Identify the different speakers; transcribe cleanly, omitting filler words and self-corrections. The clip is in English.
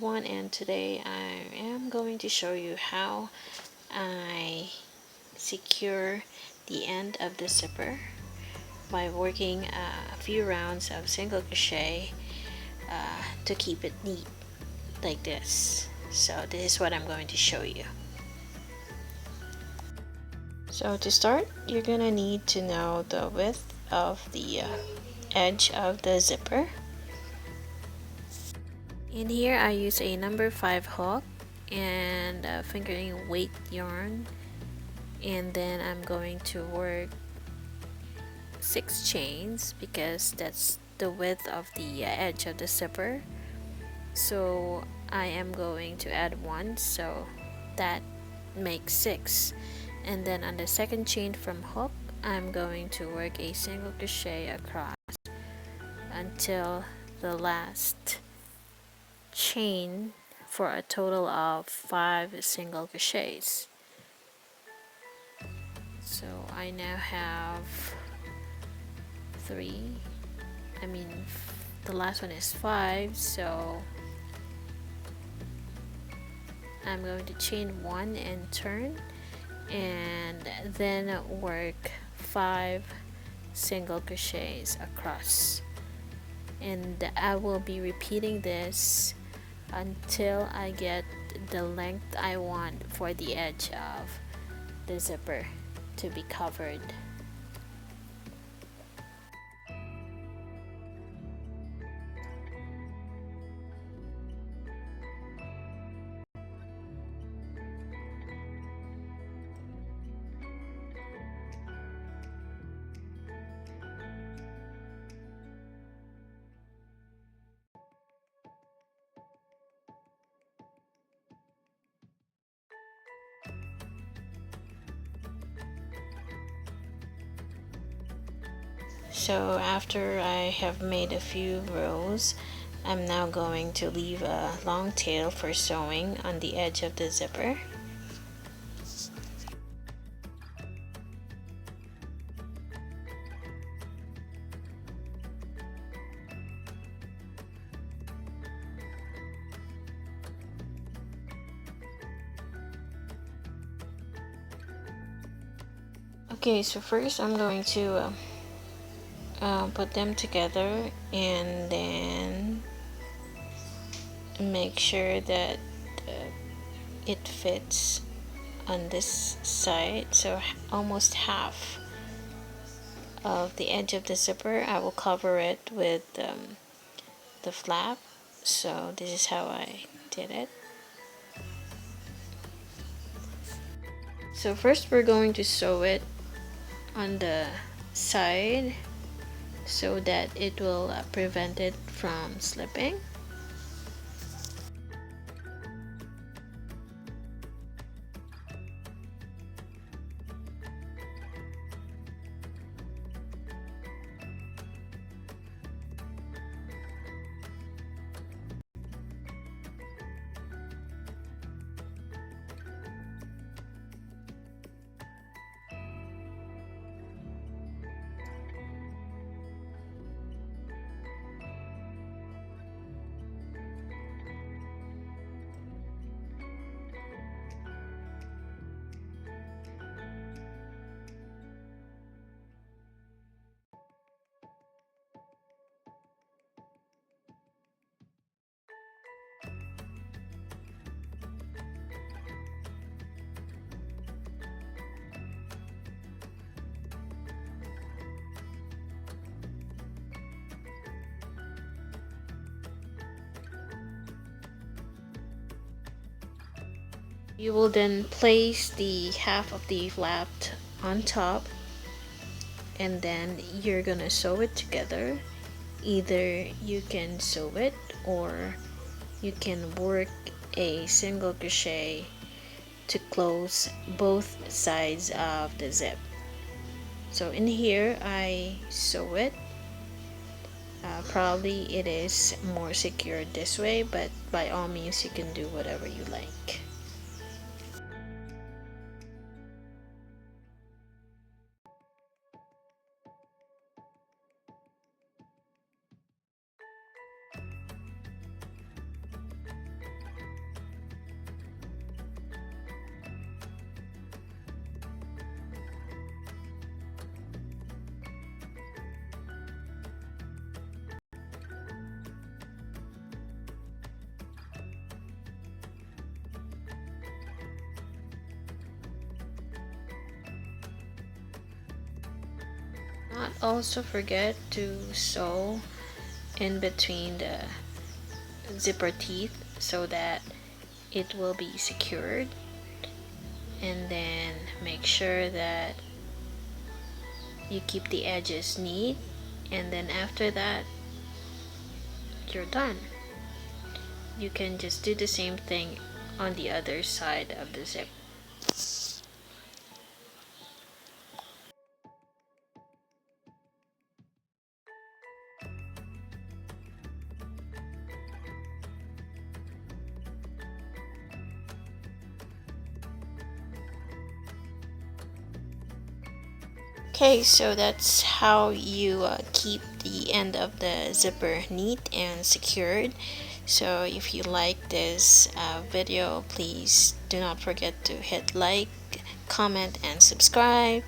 Speaker 1: everyone, and today I am going to show you how I secure the end of the zipper by working a few rounds of single crochet to keep it neat like this. So this is what I'm going to show you. So to start, you're gonna need to know the width of the edge of the zipper. In here I use a number 5 hook and fingering weight yarn, and then I'm going to work 6 chains because that's the width of the edge of the zipper. So I am going to add 1, so that makes 6, and then on the second chain from hook I'm going to work a single crochet across until the last chain for a total of 5 single crochets. So I now have 3, the last one is 5, so I'm going to chain 1 and turn, and then work 5 single crochets across, and I will be repeating this until I get the length I want for the edge of the zipper to be covered. So after I have made a few rows, I'm now going to leave a long tail for sewing on the edge of the zipper. Okay, so first I'm going to put them together and then make sure that it fits on this side. So almost half of the edge of the zipper, I will cover it with the flap. So this is how I did it. So first we're going to sew it on the side so that it will prevent it from slipping. You will then place the half of the flap on top, and then you're gonna sew it together. Either you can sew it or you can work a single crochet to close both sides of the zip. So in here I sew it. Probably it is more secure this way, but by all means you can do whatever you like. Not also forget to sew in between the zipper teeth so that it will be secured, and then make sure that you keep the edges neat, and then after that you're done. You can just do the same thing on the other side of the zip. Okay, so that's how you keep the end of the zipper neat and secured. So if you like this video, please do not forget to hit like, comment, and subscribe.